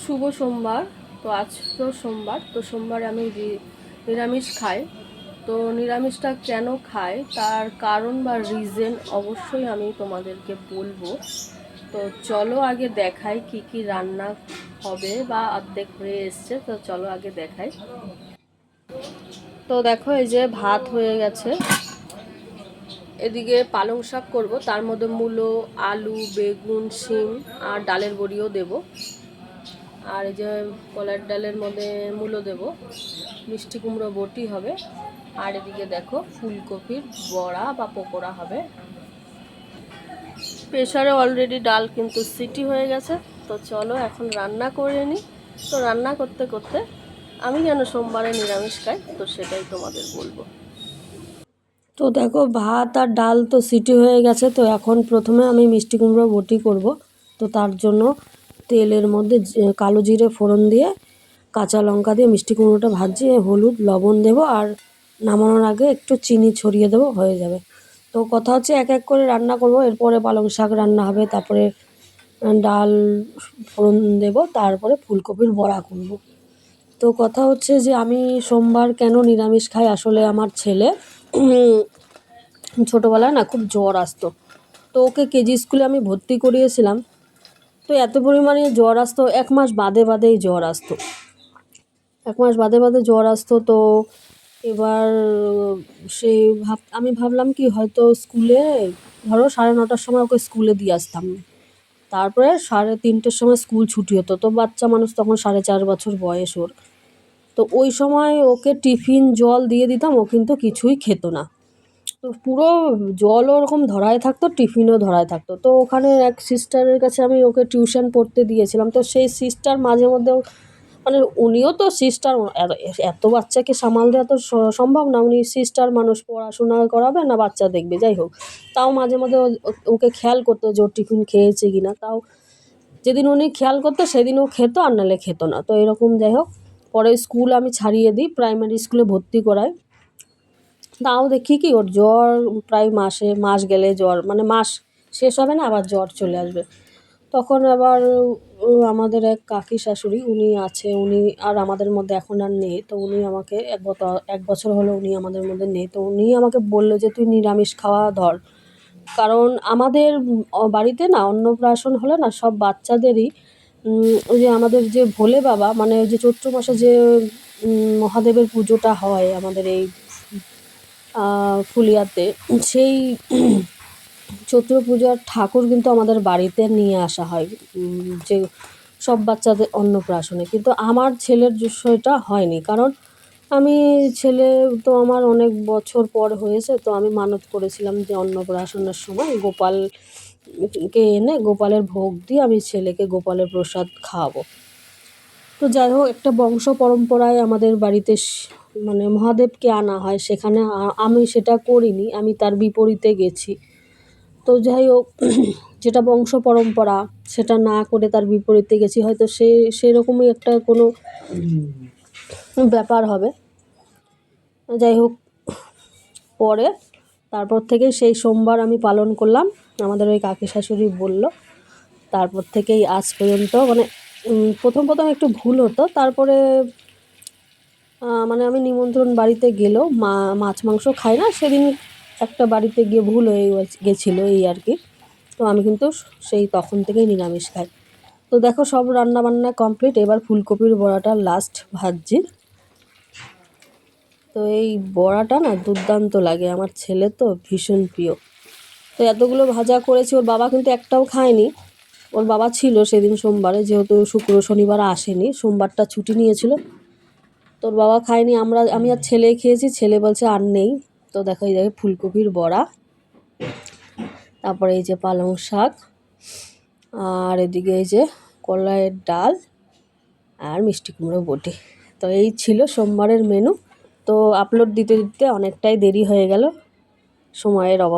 শুভ সোমবার। তো আজ তো সোমবার, তো সোমবারে আমি নিরামিষ খাই। তো নিরামিষটা কেন খাই তার কারণ বা রিজন অবশ্যই আমি তোমাদেরকে বলবো। তো চলো আগে দেখাই কি কি রান্না হবে, বা অর্ধেক হয়ে এসছে, তো চলো আগে দেখাই। তো দেখো এই যে ভাত হয়ে গেছে, এদিকে পালং শাক করবো, তার মধ্যে মূলো, আলু, বেগুন, শিম আর ডালের বড়িও দেবো। আর এই যে কলার ডালের মধ্যে মূলো দেব, মিষ্টি কুমড়ো বটি হবে, আর এদিকে দেখো ফুলকপির বড়া বা পকোড়া হবে। প্রেসারে অলরেডি ডাল কিন্তু সিটি হয়ে গেছে। তো চলো এখন রান্না করে নিই। তো রান্না করতে করতে আমি কেন সোমবারে নিরামিষ খাই তো সেটাই তোমাদের বলবো। তো দেখো ভাত আর ডাল তো সিটি হয়ে গেছে। তো এখন প্রথমে আমি মিষ্টি কুমড়ো বটি করব। তো তার জন্য তেলের মধ্যে কালো জিরে ফোড়ন দিয়ে কাঁচা লঙ্কা দিয়ে মিষ্টি কুমড়োটা ভাজি, হলুদ লবণ দেবো, আর নামানোর আগে একটু চিনি ছড়িয়ে দেবো, হয়ে যাবে। তো কথা হচ্ছে এক এক করে রান্না করব। এরপরে পালং শাক রান্না হবে, তারপরে ডাল ফোড়ন দেবো, তারপরে ফুলকপির বড়া করব। তো কথা হচ্ছে যে আমি সোমবার কেন নিরামিষ খাই। আসলে আমার ছেলে ছোটোবেলায় না খুব জ্বর আসতো। তো ওকে কেজি স্কুলে আমি ভর্তি করিয়েছিলাম। তো এত পরিমাণে জ্বর আসতো, 1 মাস বাদে বাদেই জ্বর আসতো, 1 মাস বাদে বাদে জ্বর আসতো। তো এবার আমি ভাবলাম কি হয়তো স্কুলে, ধরো 9:30টার সময় ওকে স্কুলে দিয়ে আসতাম, তারপরে 3:30টার সময় স্কুল ছুটি হতো। তো বাচ্চা মানুষ, তখন 4.5 বছর বয়স ওর। তো ওই সময় ওকে টিফিন জল দিয়ে দিতাম, ও কিন্তু কিছুই খেত না। তো পুরো জলও ওরকম ধরায় থাকতো, টিফিনও ধরায় থাকতো। তো ওখানে এক সিস্টারের কাছে আমি ওকে টিউশন পড়তে দিয়েছিলাম। তো সেই সিস্টার মাঝে মধ্যে, মানে উনিও তো সিস্টার, এত বাচ্চাকে সামাল দেওয়া তো সম্ভব না। উনি সিস্টার মানুষ, পড়াশোনা করাবে না বাচ্চা দেখবে, যাই হোক। তাও মাঝে মধ্যে ওকে খেয়াল করতো যে ওর টিফিন খেয়েছে কিনা। তাও যেদিন উনি খেয়াল করতো সেদিন ও খেত, আর নাহলে খেত না। তো এরকম, যাই হোক। পরে স্কুল আমি ছাড়িয়ে দিই, প্রাইমারি স্কুলে ভর্তি করাই। তাও দেখি কি ওর জ্বর প্রায় মাস গেলে জ্বর, মানে মাস শেষ হবে না আবার জ্বর চলে আসবে। তখন আবার আমাদের এক কাকি শাশুড়ি উনি আছে, উনি আর আমাদের মধ্যে এখন আর নেই। তো উনি আমাকে 1 বছর হলো উনি আমাদের মধ্যে নেই। তো উনি আমাকে বললো যে তুই নিরামিষ খাওয়া ধর। কারণ আমাদের বাড়িতে না অন্নপ্রাশন হলে না সব বাচ্চাদেরই ওই যে আমাদের যে ভোলে বাবা, মানে ওই যে চৈত্র মাসে যে মহাদেবের পুজোটা হয় আমাদের এই ফুলিয়াতে, সেই চৈত্র পূজার ঠাকুর কিন্তু আমাদের বাড়িতে নিয়ে আসা হয়, যে সব বাচ্চাদের অন্নপ্রাশনে। কিন্তু আমার ছেলের সেটা হয়নি, কারণ আমি ছেলে তো আমার অনেক বছর পর হয়েছে। তো আমি মানত করেছিলাম যে অন্নপ্রাশনের সময় গোপালকে এনে গোপালের ভোগ দিয়ে আমি ছেলেকে গোপালের প্রসাদ খাওয়াবো। তো যাই হোক, একটা বংশ পরম্পরায় আমাদের বাড়িতে মানে মহাদেবকে আনা হয়, সেখানে আমি সেটা করিনি, আমি তার বিপরীতে গেছি। তো যাই হোক, যেটা বংশ পরম্পরা সেটা না করে তার বিপরীতে গেছি, হয়তো সেরকমই একটা কোনো ব্যাপার হবে। যাই হোক, পরে তারপর থেকে সেই সোমবার আমি পালন করলাম, আমাদের ওই কাকি শাশুড়ি বলল। তারপর থেকেই আজ পর্যন্ত, মানে প্রথম একটু ভুল হতো, তারপরে মানে আমি নিমন্ত্রণ বাড়িতে গেলেও মাছ মাংস খাই না, সেদিন একটা বাড়িতে গিয়ে ভুল হয়ে গেছিলো, এই আর কি। তো আমি কিন্তু সেই তখন থেকেই নিরামিষ খাই। তো দেখো সব রান্না বান্না কমপ্লিট, এবার ফুলকপির বড়াটা লাস্ট ভাজছি। তো এই বড়াটা না দুর্দান্ত লাগে, আমার ছেলে তো ভীষণ প্রিয়। তো এতগুলো ভাজা করেছি, ওর বাবা কিন্তু একটাও খায়নি। ওর বাবা ছিল সেদিন সোমবারে, যেহেতু শনিবার আসেনি, সোমবারটা ছুটি নিয়েছিল। তোর বাবা খায়নি, আমি আর ছেলে খেয়েছি, ছেলে বলছে আর নেই। তো দেখো এই দেখো ফুলকপির বড়া, তারপরে এই যে পালং শাক, আর এদিকে এই যে কলাইয়ের ডাল আর মিষ্টি কুমড়ো বটি। তো এই ছিল সোমবারের মেনু। তো আপলোড দিতে দিতে অনেকটাই দেরি হয়ে গেল, সময়ের অভাব।